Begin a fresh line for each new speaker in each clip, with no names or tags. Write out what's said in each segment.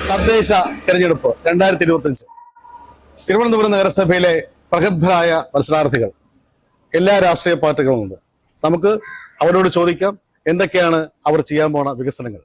തദ്ദേശ തെരഞ്ഞെടുപ്പ് 2025 തിരുവനന്തപുരം നഗരസഭയിലെ പ്രഗത്ഭരായ മത്സരാർത്ഥികൾ എല്ലാ രാഷ്ട്രീയ പാർട്ടികളുമുണ്ട്. നമുക്ക് അവരോട് ചോദിക്കാം എന്തൊക്കെയാണ് അവർ ചെയ്യാൻ പോണ വികസനങ്ങൾ.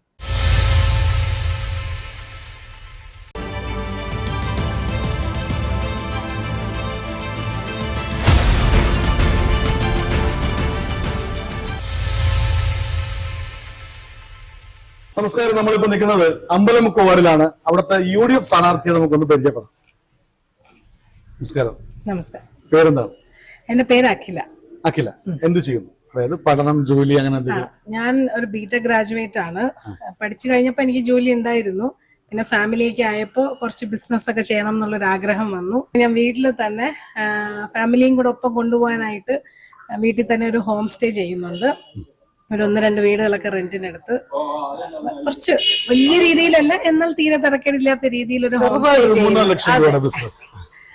നമസ്കാരം. നമ്മളിപ്പോ നിൽക്കുന്നത് അമ്പലമുക്ക് വാർഡിലാണ്. അവിടുത്തെ UDF സ്ഥാനാർത്ഥിയെ നമുക്കൊന്ന് പരിചയപ്പെടാം. നമസ്കാരം.
നമസ്കാരം.
പേരെന്താണ്?
എന്റെ പേര് അഖില.
അഖില എന്ത് ചെയ്യുന്നു? അതായത് പഠനം, ജോലി അങ്ങനെ എന്തെങ്കിലും?
ഞാൻ ഒരു BTech ഗ്രാജുവേറ്റ് ആണ്. പഠിച്ചു കഴിഞ്ഞപ്പോ എനിക്ക് ജോലി ഉണ്ടായിരുന്നു. പിന്നെ ഫാമിലിയൊക്കെ ആയപ്പോ കുറച്ച് ബിസിനസ് ഒക്കെ ചെയ്യണം എന്നുള്ളൊരു ആഗ്രഹം വന്നു. ഞാൻ വീട്ടിൽ തന്നെ ഫാമിലിയും കൂടെ ഒപ്പം കൊണ്ടുപോകാനായിട്ട് വീട്ടിൽ തന്നെ ഒരു ഹോം സ്റ്റേ ചെയ്യുന്നുണ്ട്. ഒരു 1-2 വീടുകളൊക്കെ റെന്റിനെടുത്ത് കുറച്ച് വലിയ രീതിയിലല്ല, എന്നാൽ തീരെ തിരക്കേടില്ലാത്ത രീതിയിൽ ഒരു ഹോം സ്റ്റേ ചെയ്യുന്നു.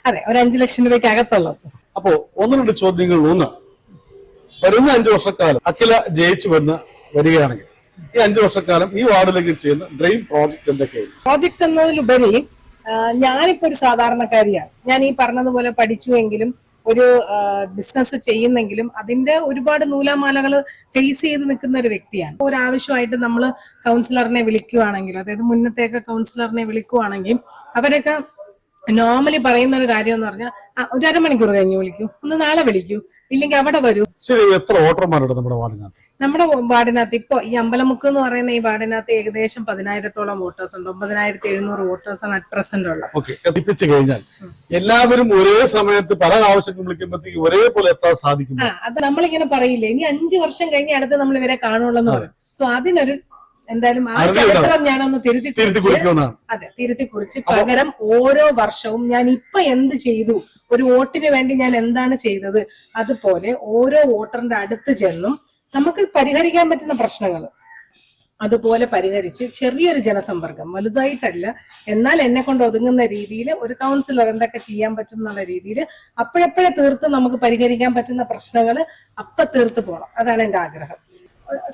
അതെ, ഒരു 5 ലക്ഷം രൂപയ്ക്ക് അകത്തുള്ളത്.
അപ്പോ 1-2 ചോദ്യങ്ങൾ. ഒന്ന്, വരുന്ന 5 വർഷക്കാലം അഖില ജയിച്ചു വന്ന് വരികയാണെങ്കിൽ ഈ 5 വർഷക്കാലം ഈ വാർഡിലേക്ക് ചെയ്യുന്ന ഡ്രീം പ്രോജക്ട് എന്തൊക്കെയാണ്?
പ്രോജക്ട് എന്നതിലുപരി ഞാനിപ്പോ ഒരു സാധാരണക്കാരിയാണ്. ഞാൻ ഈ പറഞ്ഞതുപോലെ പഠിച്ചുവെങ്കിലും ഒരു ബിസിനസ് ചെയ്യുന്നെങ്കിലും അതിന്റെ ഒരുപാട് നൂലാമാലകൾ ഫേസ് ചെയ്ത് നിൽക്കുന്ന ഒരു വ്യക്തിയാണ്. ഒരാവശ്യമായിട്ട് നമ്മൾ കൗൺസിലറിനെ വിളിക്കുവാണെങ്കിൽ, അതായത് മുന്നത്തേക്ക് കൗൺസിലറിനെ വിളിക്കുവാണെങ്കിൽ അവരൊക്കെ നോർമലി പറയുന്ന ഒരു കാര്യം എന്ന് പറഞ്ഞാൽ ഒരു അരമണിക്കൂർ കഴിഞ്ഞ് വിളിക്കൂ, ഒന്ന് നാളെ വിളിക്കൂ, ഇല്ലെങ്കിൽ അവിടെ വരൂ.
ശരി, എത്ര വോട്ടർമാരുണ്ട് നമ്മുടെ വാർഡിനകത്ത്?
നമ്മുടെ വാർഡിനകത്ത് ഇപ്പൊ ഈ അമ്പലമുക്ക് എന്ന് പറയുന്ന ഈ വാർഡിനകത്ത് ഏകദേശം 10,000-ഓളം വോട്ടേഴ്സ് ഉണ്ട്. 9,700 വോട്ടേഴ്സാണ് അറ്റ് പ്രസന്റ് ഉള്ളത്.
എത്തിപ്പിച്ചു കഴിഞ്ഞാൽ എല്ലാവരും ഒരേ സമയത്ത് പല ആവശ്യങ്ങൾ വിളിക്കുമ്പോഴത്തേക്ക് ഒരേപോലെ എത്താൻ സാധിക്കും.
അത് നമ്മളിങ്ങനെ പറയില്ലേ, ഇനി 5 വർഷം കഴിഞ്ഞ് അടുത്ത് നമ്മൾ ഇവരെ കാണുള്ളൂ എന്ന് പറയും. സോ അതിനൊരു എന്തായാലും ആ ചരിത്രം ഞാനൊന്ന് തിരുത്തി കുറിച്ച് പകരം ഓരോ വർഷവും ഞാൻ ഇപ്പൊ എന്ത് ചെയ്തു, ഒരു വോട്ടിന് വേണ്ടി ഞാൻ എന്താണ് ചെയ്തത്, അതുപോലെ ഓരോ വോട്ടറിന്റെ അടുത്ത് ചെന്നും നമുക്ക് പരിഹരിക്കാൻ പറ്റുന്ന പ്രശ്നങ്ങൾ അതുപോലെ പരിഹരിച്ച് ചെറിയൊരു ജനസമ്പർക്കം, വലുതായിട്ടല്ല എന്നാൽ എന്നെ കൊണ്ട് ഒതുങ്ങുന്ന രീതിയിൽ ഒരു കൗൺസിലർ എന്തൊക്കെ ചെയ്യാൻ പറ്റും എന്നുള്ള രീതിയിൽ അപ്പോഴപ്പോഴെ തീർത്ത് നമുക്ക് പരിഹരിക്കാൻ പറ്റുന്ന പ്രശ്നങ്ങൾ അപ്പൊ തീർത്ത് പോകണം. അതാണ് എന്റെ ആഗ്രഹം.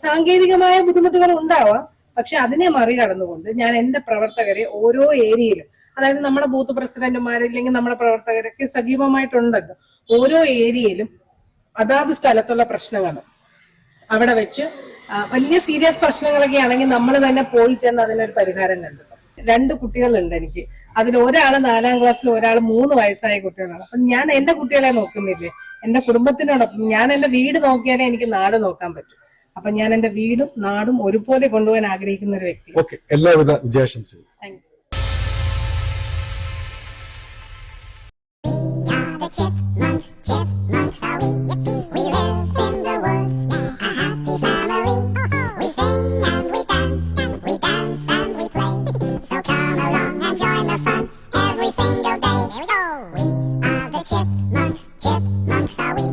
സാങ്കേതികമായ ബുദ്ധിമുട്ടുകൾ ഉണ്ടാവാം, പക്ഷെ അതിനെ മറികടന്നുകൊണ്ട് ഞാൻ എന്റെ പ്രവർത്തകരെ ഓരോ ഏരിയയിലും, അതായത് നമ്മുടെ ബൂത്ത് പ്രസിഡന്റുമാർ ഇല്ലെങ്കിൽ നമ്മുടെ പ്രവർത്തകരൊക്കെ സജീവമായിട്ടുണ്ടല്ലോ, ഓരോ ഏരിയയിലും അതാത് സ്ഥലത്തുള്ള പ്രശ്നങ്ങൾ അവിടെ വെച്ച് വലിയ സീരിയസ് പ്രശ്നങ്ങളൊക്കെ ആണെങ്കിൽ നമ്മൾ തന്നെ പോയി ചെന്ന് അതിനൊരു പരിഹാരം കണ്ടെത്തും. 2 കുട്ടികളുണ്ട് എനിക്ക്. അതിൽ ഒരാള് 4ാം ക്ലാസ്സിലും ഒരാൾ 3 വയസ്സായ കുട്ടികളാണ്. അപ്പൊ ഞാൻ എന്റെ കുട്ടികളെ നോക്കുന്നില്ലേ, എന്റെ കുടുംബത്തിനോടൊപ്പം ഞാൻ എന്റെ വീട് നോക്കിയാലേ എനിക്ക് നാട് നോക്കാൻ പറ്റും. അപ്പൊ ഞാൻ എന്റെ വീടും നാടും ഒരുപോലെ കൊണ്ടുപോകാൻ ആഗ്രഹിക്കുന്ന ഒരു വ്യക്തി.
എല്ലാവിധ വിജയാശംസകളും.
Chipmunks are we, yippee! We live in the woods, a happy family. We sing and we dance and we play. So come along and join the fun every single day. Here we go! We are the chipmunks, chipmunks are we.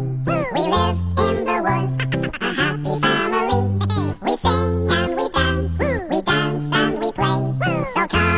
We live in the woods, a happy family. We sing and we dance and we play. So come